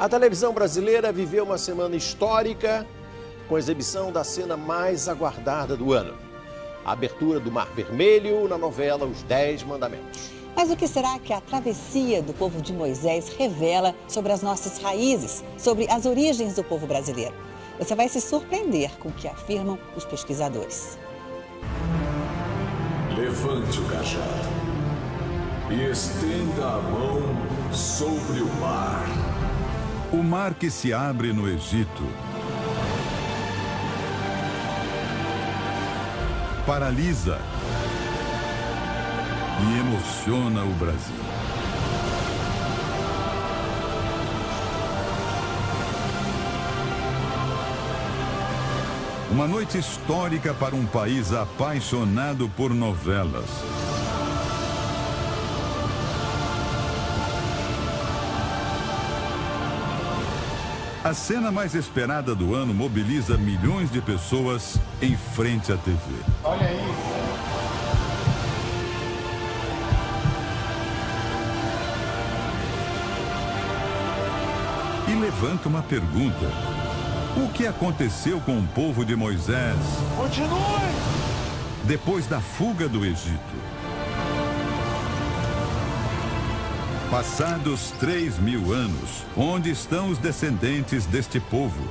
A televisão brasileira viveu uma semana histórica com a exibição da cena mais aguardada do ano. A abertura do Mar Vermelho na novela Os 10 Mandamentos. Mas o que será que a travessia do povo de Moisés revela sobre as nossas raízes, sobre as origens do povo brasileiro? Você vai se surpreender com o que afirmam os pesquisadores. Levante o cajado e estenda a mão sobre o mar. O mar que se abre no Egito paralisa e emociona o Brasil. Uma noite histórica para um país apaixonado por novelas. A cena mais esperada do ano mobiliza milhões de pessoas em frente à TV. Olha isso! E levanta uma pergunta. O que aconteceu com o povo de Moisés? Continue! Depois da fuga do Egito. Passados 3.000 anos, onde estão os descendentes deste povo?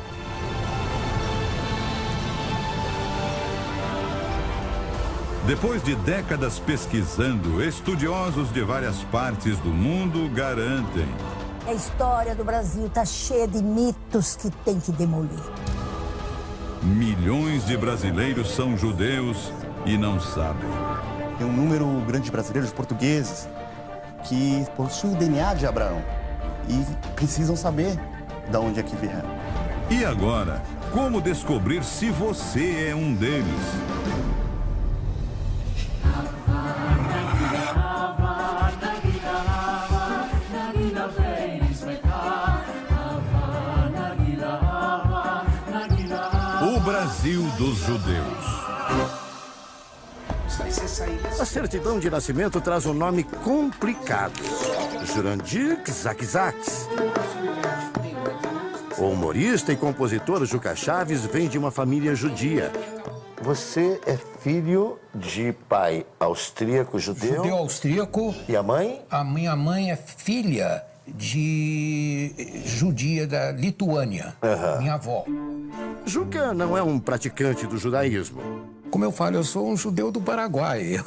Depois de décadas pesquisando, estudiosos de várias partes do mundo garantem: a história do Brasil está cheia de mitos que tem que demolir. Milhões de brasileiros são judeus e não sabem. Tem um número grande de brasileiros portugueses que possuem o DNA de Abraão e precisam saber de onde é que vieram. E agora, como descobrir se você é um deles? O Brasil dos judeus. A certidão de nascimento traz um nome complicado: Jurandir Kzakzaks. O humorista e compositor Juca Chaves vem de uma família judia. Você é filho de pai austríaco judeu? Judeu austríaco. E a mãe? A minha mãe é filha de judia da Lituânia, minha avó. Juca não é um praticante do judaísmo. Como eu falo, eu sou um judeu do Paraguai.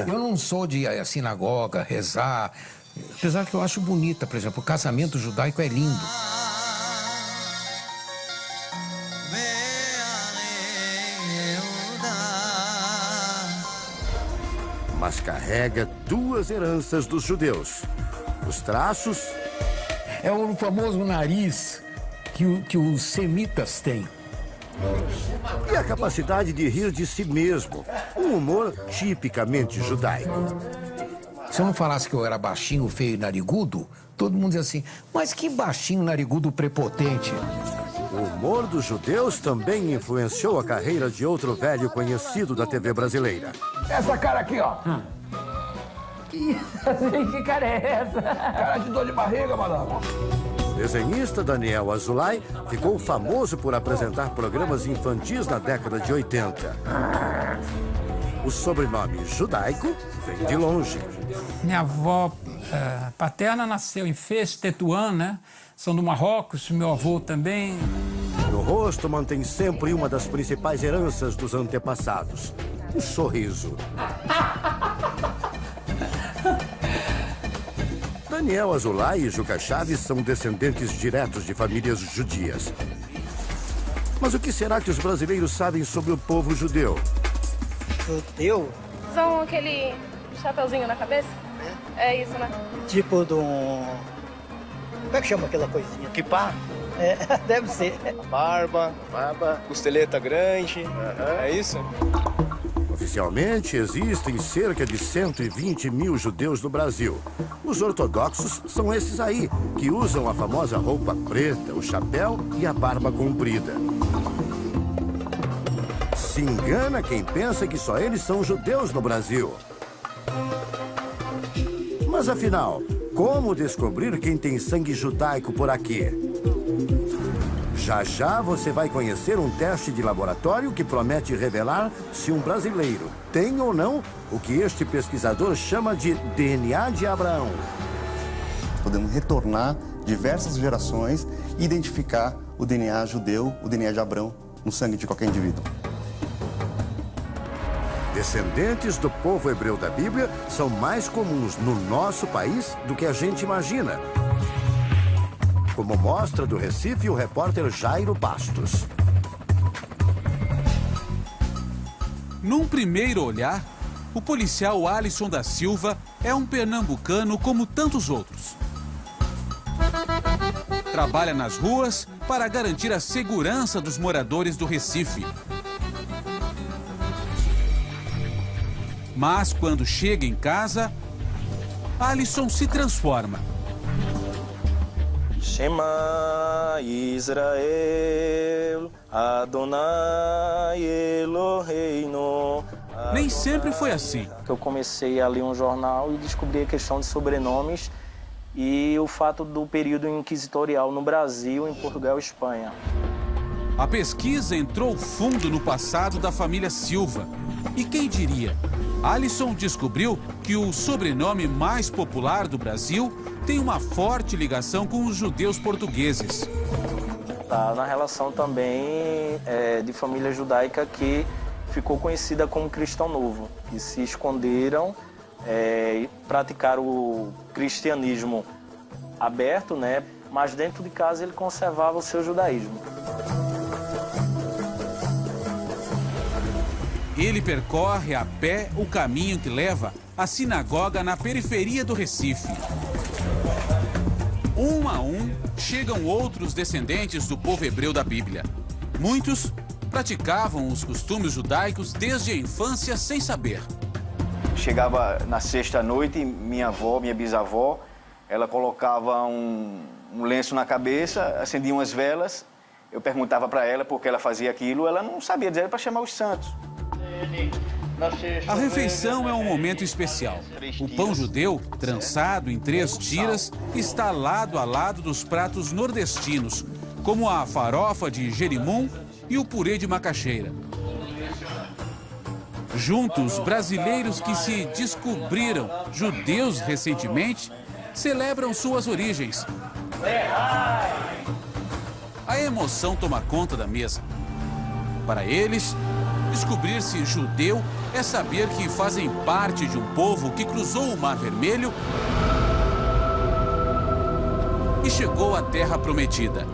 Eu não sou de ir à sinagoga, rezar. Apesar que eu acho bonita, por exemplo, o casamento judaico é lindo. Mas carrega duas heranças dos judeus: os traços. É o famoso nariz que os semitas têm. E a capacidade de rir de si mesmo. Um humor tipicamente judaico. Se eu não falasse que eu era baixinho, feio e narigudo, todo mundo dizia assim: mas que baixinho, narigudo, prepotente. O humor dos judeus também influenciou a carreira de outro velho conhecido da TV brasileira. Essa cara aqui, ó. Que cara é essa? Cara de dor de barriga, madame. O desenhista Daniel Azulay ficou famoso por apresentar programas infantis na década de 80. O sobrenome judaico vem de longe. Minha avó paterna nasceu em Fez, Tetuan, né? São do Marrocos, meu avô também. No rosto mantém sempre uma das principais heranças dos antepassados: um sorriso. Daniel Azulay e Juca Chaves são descendentes diretos de famílias judias. Mas o que será que os brasileiros sabem sobre o povo judeu? Judeu? Usam aquele chapeuzinho na cabeça? É isso, né? Tipo de um... Como é que chama aquela coisinha? Kipá? É, deve ser. Barba, costeleta grande, é isso? Oficialmente, existem cerca de 120 mil judeus no Brasil. Os ortodoxos são esses aí, que usam a famosa roupa preta, o chapéu e a barba comprida. Se engana quem pensa que só eles são judeus no Brasil. Mas afinal, Como descobrir quem tem sangue judaico por aqui? Já já você vai conhecer um teste de laboratório que promete revelar se um brasileiro tem ou não o que este pesquisador chama de DNA de Abraão. Podemos retornar diversas gerações e identificar o DNA judeu, o DNA de Abraão, no sangue de qualquer indivíduo. Descendentes do povo hebreu da Bíblia são mais comuns no nosso país do que a gente imagina. Como mostra do Recife o repórter Jairo Bastos. Num primeiro olhar, o policial Alisson da Silva é um pernambucano como tantos outros. Trabalha nas ruas para garantir a segurança dos moradores do Recife. Mas quando chega em casa, Alisson se transforma. Shema Israel, Adonai Eloheinu. Nem sempre foi assim. Eu comecei a ler um jornal e descobri a questão de sobrenomes e o fato do período inquisitorial no Brasil, em Portugal e Espanha. A pesquisa entrou fundo no passado da família Silva. E quem diria? Alisson descobriu que o sobrenome mais popular do Brasil tem uma forte ligação com os judeus portugueses. Tá na relação também de família judaica que ficou conhecida como Cristão Novo, que se esconderam e praticaram o cristianismo aberto, né? Mas dentro de casa ele conservava o seu judaísmo. Ele percorre a pé o caminho que leva à sinagoga na periferia do Recife. Um a um, chegam outros descendentes do povo hebreu da Bíblia. Muitos praticavam os costumes judaicos desde a infância sem saber. Chegava na sexta-noite, minha bisavó, ela colocava um lenço na cabeça, acendia umas velas. Eu perguntava para ela por que ela fazia aquilo, ela não sabia dizer, era para chamar os santos. A refeição é um momento especial. O pão judeu, trançado em 3 tiras, está lado a lado dos pratos nordestinos, como a farofa de jerimum e o purê de macaxeira. Juntos, brasileiros que se descobriram judeus recentemente celebram suas origens. A emoção toma conta da mesa. Para eles, descobrir-se judeu é saber que fazem parte de um povo que cruzou o Mar Vermelho e chegou à Terra Prometida.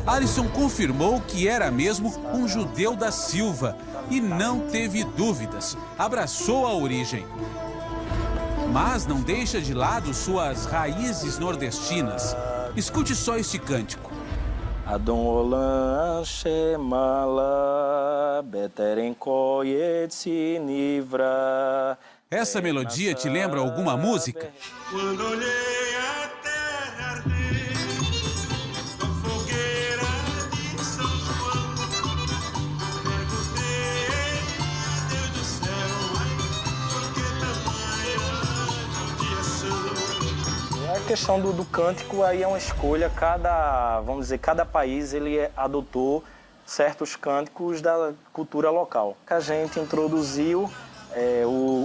Alisson confirmou que era mesmo um judeu da Silva e não teve dúvidas, abraçou a origem. Mas não deixa de lado suas raízes nordestinas. Escute só este cântico. Adon Olam Shemala Beteren Koyet Sinivra. Essa melodia te lembra alguma música? Quando olhei a terra arder, a fogueira de São João, perguntei a Deus do céu, por que tamanha judiação? A questão do cântico aí é uma escolha, cada país ele adotou certos cânticos da cultura local. A gente introduziu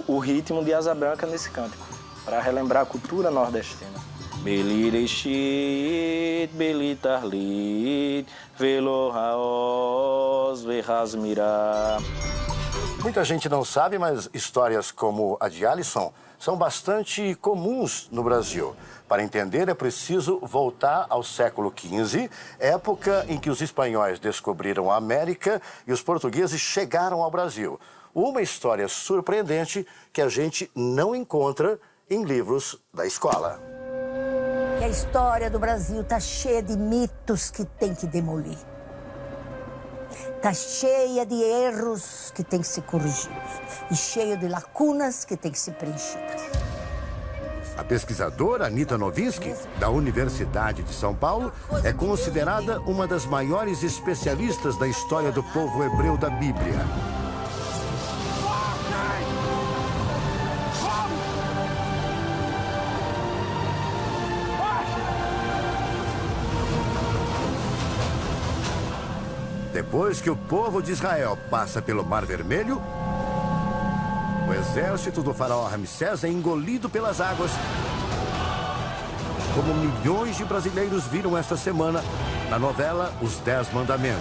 o ritmo de Asa Branca nesse cântico, para relembrar a cultura nordestina. Belireshit, Belitarlit, Velohaos, Verhasmirá. Muita gente não sabe, mas histórias como a de Alisson são bastante comuns no Brasil. Para entender, é preciso voltar ao século XV, época em que os espanhóis descobriram a América e os portugueses chegaram ao Brasil. Uma história surpreendente que a gente não encontra em livros da escola. Que a história do Brasil está cheia de mitos que tem que demolir. Está cheia de erros que tem que ser corrigidos. E cheia de lacunas que tem que ser preenchidas. A pesquisadora Anita Nowinski, da Universidade de São Paulo, é considerada uma das maiores especialistas da história do povo hebreu da Bíblia. Depois que o povo de Israel passa pelo Mar Vermelho, o exército do faraó Ramsés é engolido pelas águas, como milhões de brasileiros viram esta semana na novela Os 10 Mandamentos.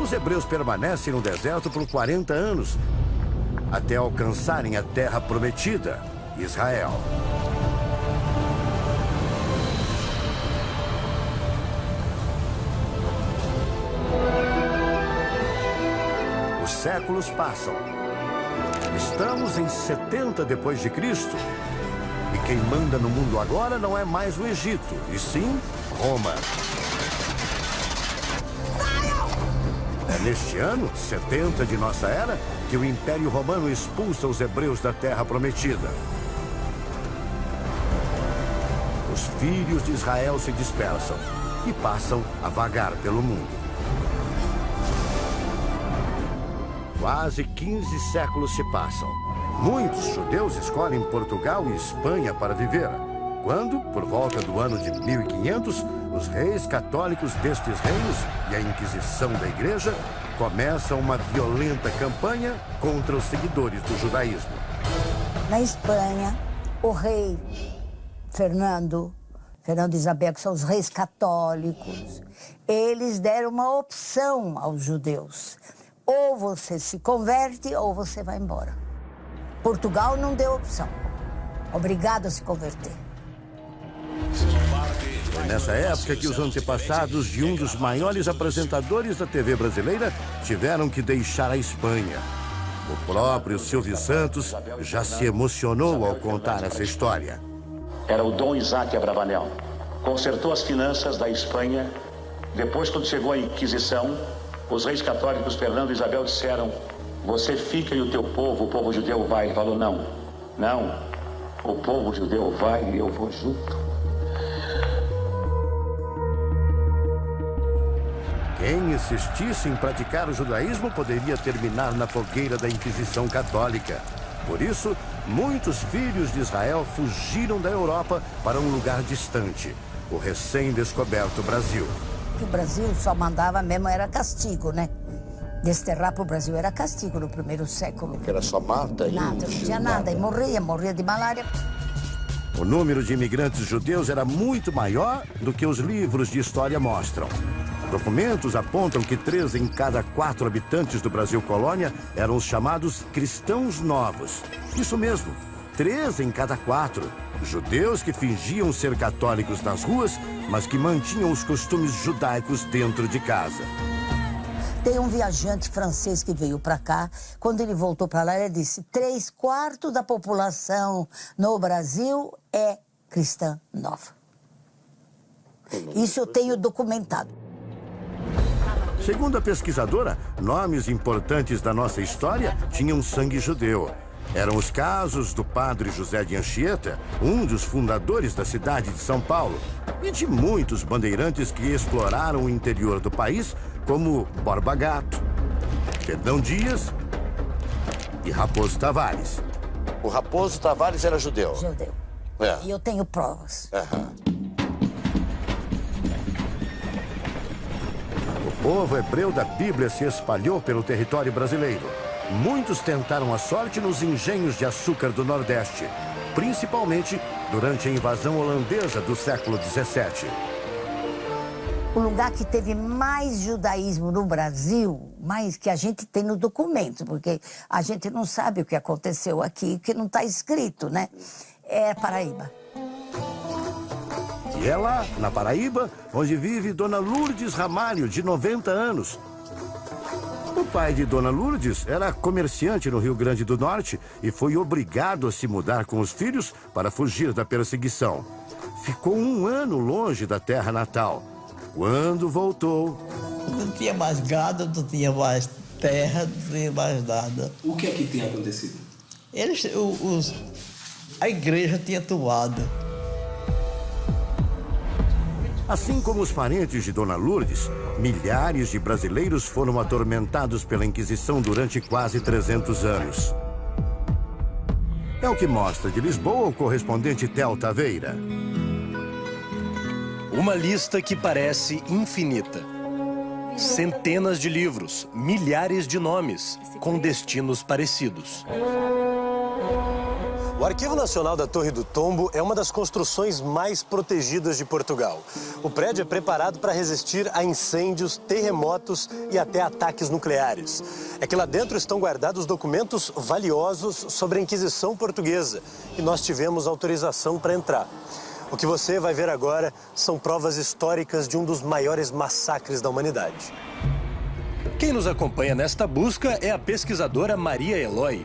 Os hebreus permanecem no deserto por 40 anos, até alcançarem a terra prometida, Israel. Os séculos passam. Estamos em 70 depois de Cristo. E quem manda no mundo agora não é mais o Egito, e sim Roma. É neste ano, 70 de nossa era, que o Império Romano expulsa os hebreus da Terra Prometida. Os filhos de Israel se dispersam e passam a vagar pelo mundo. Quase 15 séculos se passam. Muitos judeus escolhem Portugal e Espanha para viver. Quando, por volta do ano de 1500, os reis católicos destes reinos e a Inquisição da Igreja começam uma violenta campanha contra os seguidores do judaísmo. Na Espanha, o rei Fernando e Isabel, que são os reis católicos, eles deram uma opção aos judeus. Ou você se converte ou você vai embora. Portugal não deu opção. Obrigado a se converter. Foi nessa época que os antepassados de um dos maiores apresentadores da TV brasileira tiveram que deixar a Espanha. O próprio Silvio Santos já se emocionou ao contar essa história. Era o Dom Isaac Abravanel. Consertou as finanças da Espanha. Depois, quando chegou a Inquisição, os reis católicos Fernando e Isabel disseram: você fica e o povo judeu vai. Ele falou: não, o povo judeu vai e eu vou junto. Quem insistisse em praticar o judaísmo poderia terminar na fogueira da Inquisição Católica. Por isso, muitos filhos de Israel fugiram da Europa para um lugar distante, o recém-descoberto Brasil. O Brasil só mandava mesmo, era castigo, né? Desterrar para o Brasil era castigo no primeiro século. Porque era só mata? Nada, não tinha nada. E morria de malária. O número de imigrantes judeus era muito maior do que os livros de história mostram. Documentos apontam que 3 em cada 4 habitantes do Brasil colônia eram os chamados cristãos novos. Isso mesmo, 3 em cada 4. Judeus que fingiam ser católicos nas ruas, mas que mantinham os costumes judaicos dentro de casa. Tem um viajante francês que veio para cá. Quando ele voltou para lá, ele disse: 3/4 da população no Brasil é cristã nova. Isso eu tenho documentado. Segundo a pesquisadora, nomes importantes da nossa história tinham sangue judeu. Eram os casos do padre José de Anchieta, um dos fundadores da cidade de São Paulo, e de muitos bandeirantes que exploraram o interior do país, como Borba Gato, Fernão Dias e Raposo Tavares. O Raposo Tavares era judeu? Judeu. É. E eu tenho provas. O povo hebreu da Bíblia se espalhou pelo território brasileiro. Muitos tentaram a sorte nos engenhos de açúcar do Nordeste, principalmente durante a invasão holandesa do século XVII. O lugar que teve mais judaísmo no Brasil, mais que a gente tem no documento, porque a gente não sabe o que aconteceu aqui, que não está escrito, né? É Paraíba. E é lá, na Paraíba, onde vive Dona Lourdes Ramalho, de 90 anos. O pai de Dona Lourdes era comerciante no Rio Grande do Norte e foi obrigado a se mudar com os filhos para fugir da perseguição. Ficou 1 ano longe da terra natal. Quando voltou, Não tinha mais gado, não tinha mais terra, não tinha mais nada. O que é que tinha acontecido? A igreja tinha tomado. Assim como os parentes de Dona Lourdes, milhares de brasileiros foram atormentados pela Inquisição durante quase 300 anos. É o que mostra de Lisboa o correspondente Theo Taveira. Uma lista que parece infinita. Centenas de livros, milhares de nomes, com destinos parecidos. O Arquivo Nacional da Torre do Tombo é uma das construções mais protegidas de Portugal. O prédio é preparado para resistir a incêndios, terremotos e até ataques nucleares. É que lá dentro estão guardados documentos valiosos sobre a Inquisição Portuguesa e nós tivemos autorização para entrar. O que você vai ver agora são provas históricas de um dos maiores massacres da humanidade. Quem nos acompanha nesta busca é a pesquisadora Maria Eloy.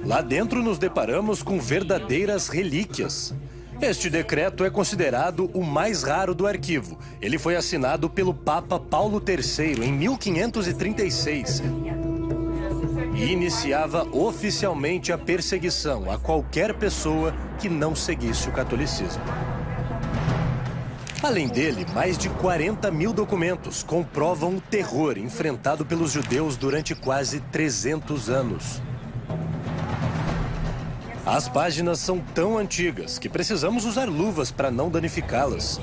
Lá dentro nos deparamos com verdadeiras relíquias. Este decreto é considerado o mais raro do arquivo. Ele foi assinado pelo Papa Paulo III em 1536 e iniciava oficialmente a perseguição a qualquer pessoa que não seguisse o catolicismo. Além dele, mais de 40 mil documentos comprovam o terror enfrentado pelos judeus durante quase 300 anos. As páginas são tão antigas que precisamos usar luvas para não danificá-las.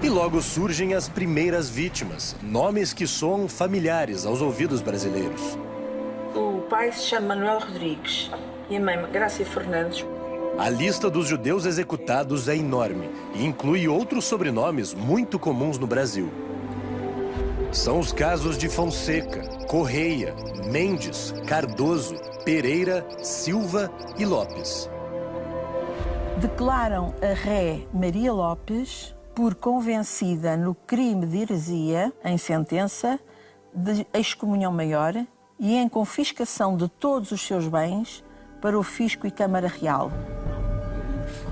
E logo surgem as primeiras vítimas, nomes que soam familiares aos ouvidos brasileiros. O pai se chama Manuel Rodrigues e a mãe Grácia Fernandes. A lista dos judeus executados é enorme e inclui outros sobrenomes muito comuns no Brasil. São os casos de Fonseca, Correia, Mendes, Cardoso, Pereira, Silva e Lopes. Declaram a ré Maria Lopes por convencida no crime de heresia, em sentença de excomunhão maior e em confiscação de todos os seus bens para o Fisco e Câmara Real.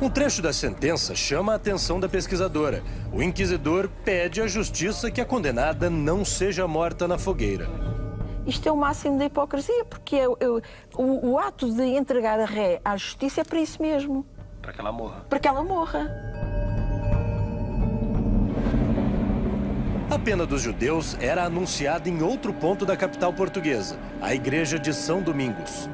Um trecho da sentença chama a atenção da pesquisadora. O inquisidor pede à justiça que a condenada não seja morta na fogueira. Isto é o máximo da hipocrisia, porque o ato de entregar a ré à justiça é para isso mesmo. Para que ela morra. Para que ela morra. A pena dos judeus era anunciada em outro ponto da capital portuguesa, a Igreja de São Domingos.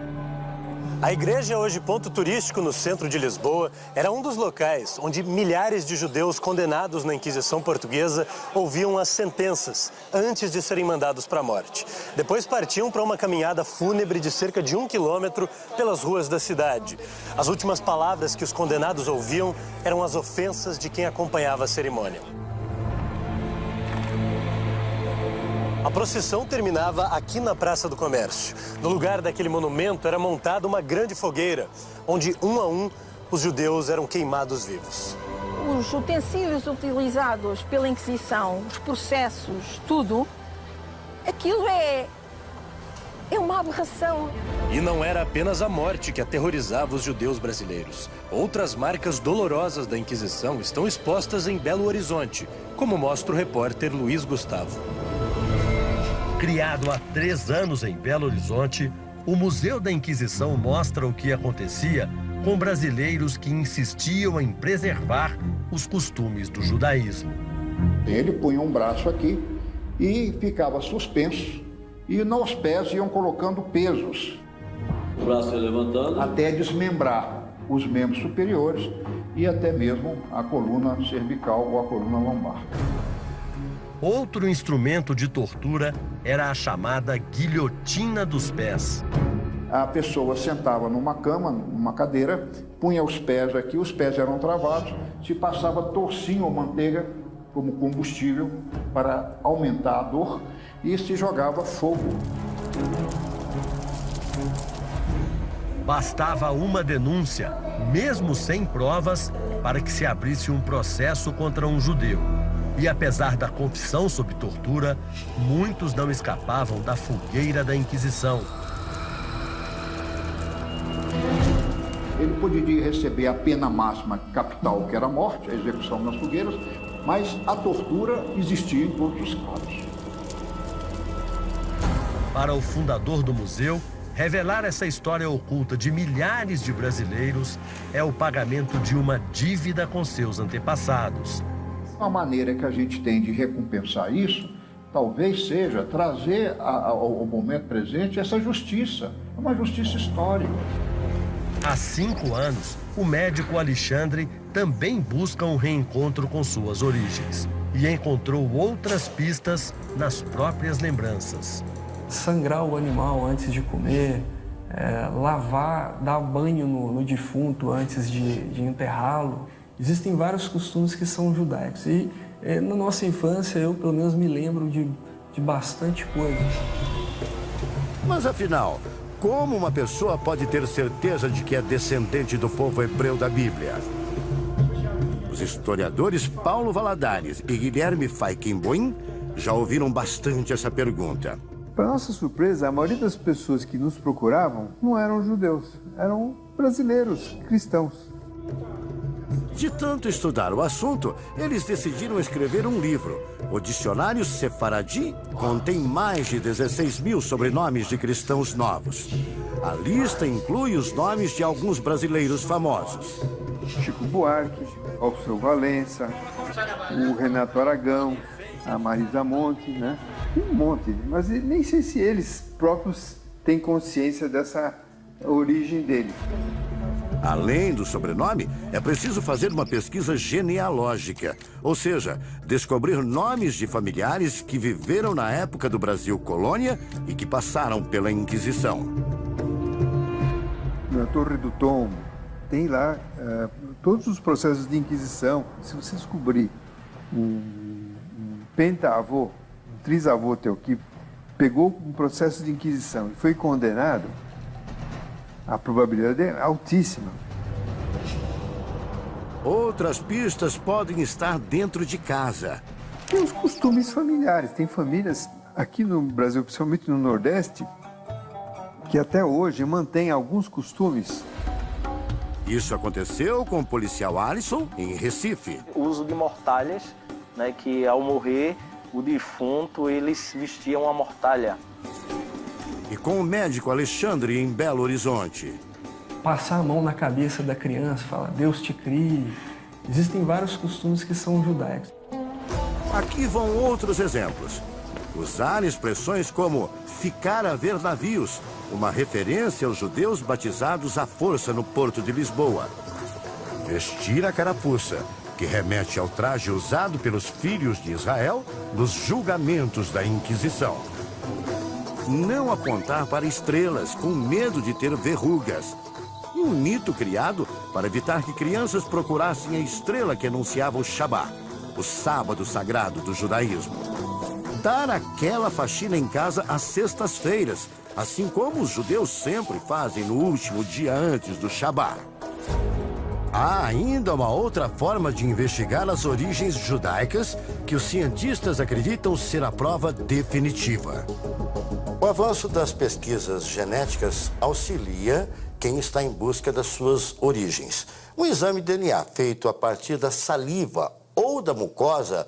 A igreja, hoje ponto turístico no centro de Lisboa, era um dos locais onde milhares de judeus condenados na Inquisição Portuguesa ouviam as sentenças antes de serem mandados para a morte. Depois partiam para uma caminhada fúnebre de cerca de 1 quilômetro pelas ruas da cidade. As últimas palavras que os condenados ouviam eram as ofensas de quem acompanhava a cerimônia. A procissão terminava aqui na Praça do Comércio. No lugar daquele monumento era montada uma grande fogueira, onde, um a um, os judeus eram queimados vivos. Os utensílios utilizados pela Inquisição, os processos, tudo, aquilo é uma aberração. E não era apenas a morte que aterrorizava os judeus brasileiros. Outras marcas dolorosas da Inquisição estão expostas em Belo Horizonte, como mostra o repórter Luiz Gustavo. Criado há 3 anos em Belo Horizonte, o Museu da Inquisição mostra o que acontecia com brasileiros que insistiam em preservar os costumes do judaísmo. Ele punha um braço aqui e ficava suspenso, e nos pés iam colocando pesos. O braço ia levantando. Até desmembrar os membros superiores e até mesmo a coluna cervical ou a coluna lombar. Outro instrumento de tortura era a chamada guilhotina dos pés. A pessoa sentava numa cama, numa cadeira, punha os pés aqui, os pés eram travados, se passava torcinho ou manteiga como combustível para aumentar a dor e se jogava fogo. Bastava uma denúncia, mesmo sem provas, para que se abrisse um processo contra um judeu. E apesar da confissão sob tortura, muitos não escapavam da fogueira da Inquisição. Ele poderia receber a pena máxima capital, que era a morte, a execução nas fogueiras, Mas a tortura existia em todos os casos. Para o fundador do museu, revelar essa história oculta de milhares de brasileiros é o pagamento de uma dívida com seus antepassados. Uma maneira que a gente tem de recompensar isso, talvez seja trazer ao momento presente essa justiça, uma justiça histórica. Há 5 anos, o médico Alexandre também busca um reencontro com suas origens e encontrou outras pistas nas próprias lembranças. Sangrar o animal antes de comer, lavar, dar banho no defunto antes de enterrá-lo. Existem vários costumes que são judaicos e na nossa infância eu pelo menos me lembro de bastante coisa. Mas afinal, como uma pessoa pode ter certeza de que é descendente do povo hebreu da Bíblia? Os historiadores Paulo Valadares e Guilherme Feigenboim já ouviram bastante essa pergunta. Para nossa surpresa, a maioria das pessoas que nos procuravam não eram judeus, eram brasileiros, cristãos. De tanto estudar o assunto, eles decidiram escrever um livro. O Dicionário Sefaradi contém mais de 16 mil sobrenomes de cristãos novos. A lista inclui os nomes de alguns brasileiros famosos. Chico Buarque, Alceu Valença, o Renato Aragão, a Marisa Monte, né? Um monte, mas nem sei se eles próprios têm consciência dessa origem deles. Além do sobrenome, é preciso fazer uma pesquisa genealógica, ou seja, descobrir nomes de familiares que viveram na época do Brasil colônia e que passaram pela Inquisição. Na Torre do Tombo, tem lá todos os processos de Inquisição. Se você descobrir um pentaavô, um trisavô teu que pegou um processo de Inquisição e foi condenado, a probabilidade é altíssima. Outras pistas podem estar dentro de casa. Tem os costumes familiares. Tem famílias aqui no Brasil, principalmente no Nordeste, que até hoje mantêm alguns costumes. Isso aconteceu com o policial Alisson em Recife. O uso de mortalhas, né, que ao morrer o defunto eles vestiam uma mortalha. E com o médico Alexandre em Belo Horizonte. Passar a mão na cabeça da criança, falar Deus te crie. Existem vários costumes que são judaicos. Aqui vão outros exemplos. Usar expressões como ficar a ver navios, uma referência aos judeus batizados à força no porto de Lisboa. Vestir a carapuça, que remete ao traje usado pelos filhos de Israel nos julgamentos da Inquisição. Não apontar para estrelas com medo de ter verrugas. Um mito criado para evitar que crianças procurassem a estrela que anunciava o Shabbat, o sábado sagrado do judaísmo. Dar aquela faxina em casa às sextas-feiras, assim como os judeus sempre fazem no último dia antes do Shabbat. Há ainda uma outra forma de investigar as origens judaicas que os cientistas acreditam ser a prova definitiva. O avanço das pesquisas genéticas auxilia quem está em busca das suas origens. Um exame de DNA feito a partir da saliva ou da mucosa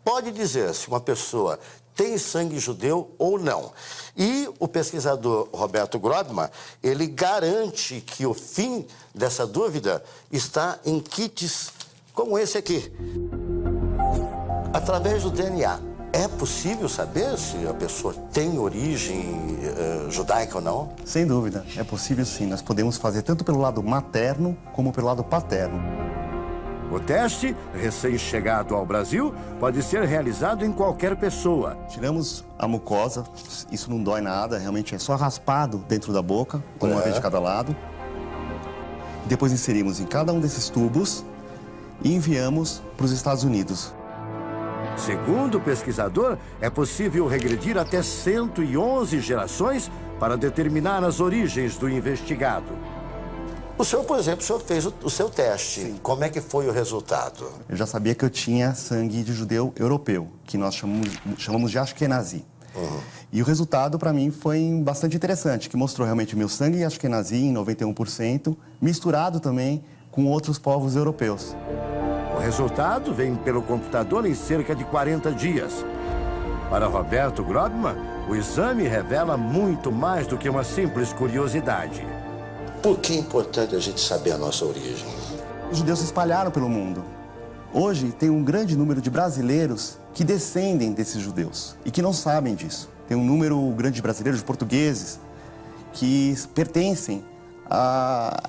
pode dizer se uma pessoa tem sangue judeu ou não. E o pesquisador Roberto Grobman, ele garante que o fim dessa dúvida está em kits como esse aqui. Através do DNA, é possível saber se a pessoa tem origem judaica ou não? Sem dúvida, é possível sim. Nós podemos fazer tanto pelo lado materno como pelo lado paterno. O teste, recém-chegado ao Brasil, pode ser realizado em qualquer pessoa. Tiramos a mucosa, isso não dói nada, realmente é só raspado dentro da boca, uma vez de cada lado. Depois inserimos em cada um desses tubos e enviamos para os Estados Unidos. Segundo o pesquisador, é possível regredir até 111 gerações para determinar as origens do investigado. O senhor, por exemplo, o senhor fez o seu teste. Sim. Como é que foi o resultado? Eu já sabia que eu tinha sangue de judeu europeu, que nós chamamos de Ashkenazi. E o resultado, para mim, foi bastante interessante, que mostrou realmente o meu sangue Ashkenazi em 91%, misturado também com outros povos europeus. O resultado vem pelo computador em cerca de 40 dias. Para Roberto Grobman, o exame revela muito mais do que uma simples curiosidade. Por que é importante a gente saber a nossa origem? Os judeus se espalharam pelo mundo. Hoje tem um grande número de brasileiros que descendem desses judeus e que não sabem disso. Tem um número grande de brasileiros, de portugueses, que pertencem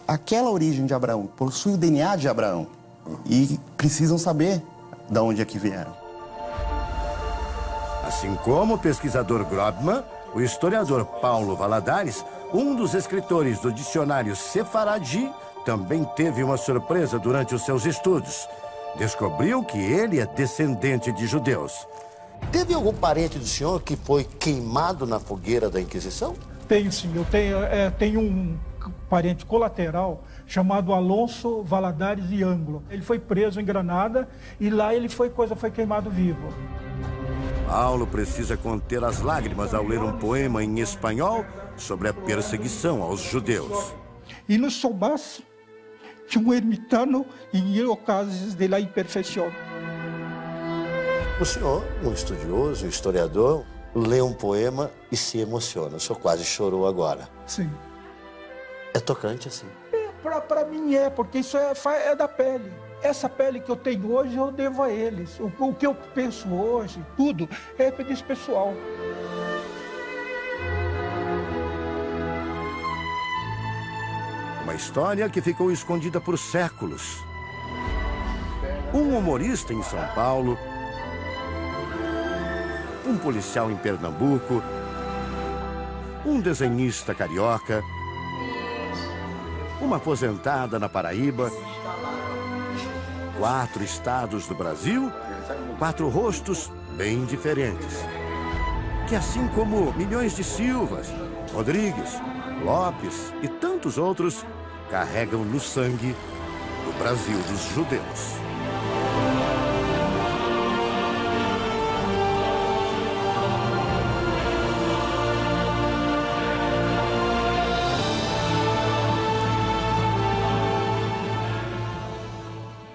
àquela origem de Abraão, possuem o DNA de Abraão e precisam saber de onde é que vieram. Assim como o pesquisador Grobman, o historiador Paulo Valadares, um dos escritores do dicionário Sefaradi, também teve uma surpresa durante os seus estudos. Descobriu que ele é descendente de judeus. Teve algum parente do senhor que foi queimado na fogueira da Inquisição? Tenho sim, eu tenho um parente colateral chamado Alonso Valadares e Ângulo. Ele foi preso em Granada e lá ele foi queimado vivo. Paulo precisa conter as lágrimas ao ler um poema em espanhol sobre a perseguição aos judeus. E no Sobás, de um ermitano em ocasos de la imperfeição. O senhor, um estudioso, um historiador, lê um poema e se emociona. O senhor quase chorou agora. Sim. É tocante assim? Para mim porque isso é da pele. Essa pele que eu tenho hoje, eu devo a eles. O que eu penso hoje, tudo, é desse pessoal. Uma história que ficou escondida por séculos. Um humorista em São Paulo, um policial em Pernambuco, um desenhista carioca, uma aposentada na Paraíba, 4 estados do Brasil, 4 rostos bem diferentes. Que assim como milhões de Silvas, Rodrigues, Lopes e tantos outros, carregam no sangue o Brasil dos judeus.